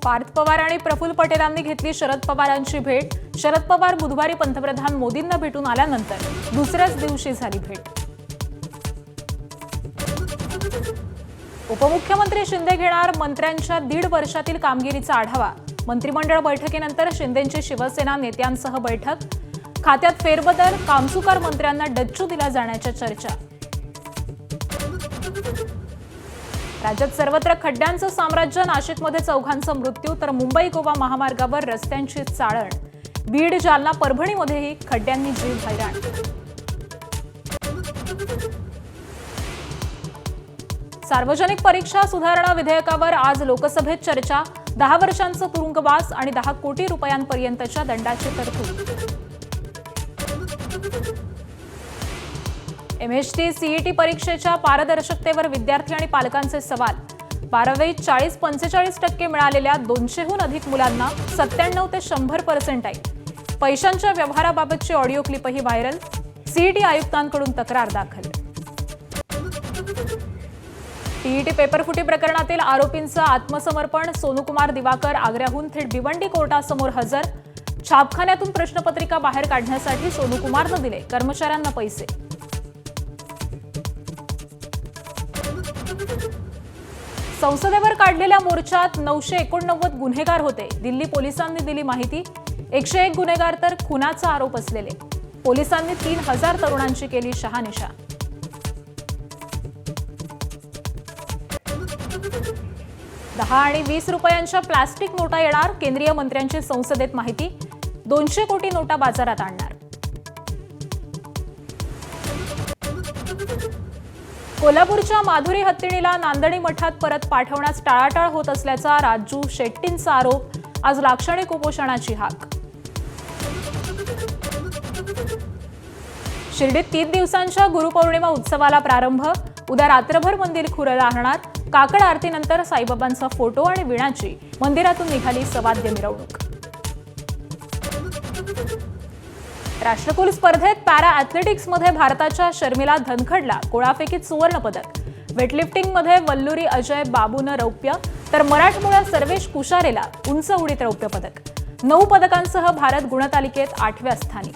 पार्थ पवार आणि प्रफुल्ल पटेलांनी घेतली शरद पवारांची भेट। शरद पवार बुधवारी पंतप्रधान मोदींना भेटून आल्यानंतर दुसऱ्याच दिवशी झाली भेट। उपमुख्यमंत्री शिंदे घेणार मंत्र्यांच्या 1.5 वर्षातील कामगिरीचा आढावा। मंत्रिमंडळ बैठकीनंतर शिंदेंची शिवसेना नेत्यांसह बैठक। खात्यात फेरबदल, कामचुकार मंत्र्यांना डच्चू दिला जाण्याच्या चर्चा। राज्यात सर्वत्र खड्ड्यांचं साम्राज्य। नाशिकमध्ये 4 मृत्यू तर मुंबई गोवा महामार्गावर रस्त्यांची चाळण। बीड, जालना, परभणीमध्येही खड्ड्यांनी जीव हैराण। सार्वजनिक परीक्षा सुधारणा विधेयकावर आज लोकसभेत चर्चा। 10 वर्षांचा तुरुंगवास आणि 10 कोटी रुपयांपर्यंतच्या दंडाची तरतूद। MHT CET परीक्षेच्या पारदर्शकतेवर विद्यार्थी आणि पालकांचे सवाल। 12वीत 40-45% मिळालेल्या 200हून अधिक मुलांना 97 ते 100% पैशांच्या व्यवहाराबाबतची ऑडिओ क्लिपही व्हायरल। CET आयुक्तांकडून तक्रार दाखल। TET पेपरफुटी प्रकरणातील आरोपींचं आत्मसमर्पण। सोनूकुमार दिवाकर आग्र्याहून थेट भिवंडी कोर्टासमोर हजर। छापखान्यातून प्रश्नपत्रिका बाहेर काढण्यासाठी सोनूकुमारनं दिले कर्मचाऱ्यांना पैसे। संसदेवर काढलेल्या मोर्चात 989 गुन्हेगार होते। दिल्ली पोलिसांनी दिली माहिती। 101 गुन्हेगार तर खुनाचा आरोप असलेले। पोलिसांनी 3000 तरुणांची केली शहानिशा। $10 आणि $20 रुपयांच्या प्लास्टिक नोटा येणार। केंद्रीय मंत्र्यांची संसदेत माहिती। 200 कोटी नोटा बाजारात आणणार। कोल्हापूरच्या माधुरी हत्तीणीला नांदणी मठात परत पाठवण्यास टाळाटाळ होत असल्याचा राजू शेट्टींचा आरोप। आज लाक्षणिक उपोषणाची हाक। शिर्डीत 3 दिवसांच्या गुरुपौर्णिमा उत्सवाला प्रारंभ। उद्या रात्रभर मंदिर खुलं राहणार। काकड आरतीनंतर साईबाबांचा फोटो आणि विणाची मंदिरातून निघाली सवाद्य मिरवणूक। राष्ट्रकुल स्पर्धेत पॅरा ॲथलेटिक्समध्ये भारताच्या शर्मिला धनखडला गोळाफेकीत सुवर्णपदक। वेटलिफ्टिंगमध्ये वल्लुरी अजय बाबूनं रौप्य तर मराठमोळ्या सर्वेश कुशारेला उंच उडीत रौप्य पदक। 9 पदकांसह भारत गुणतालिकेत 8व्या स्थानी।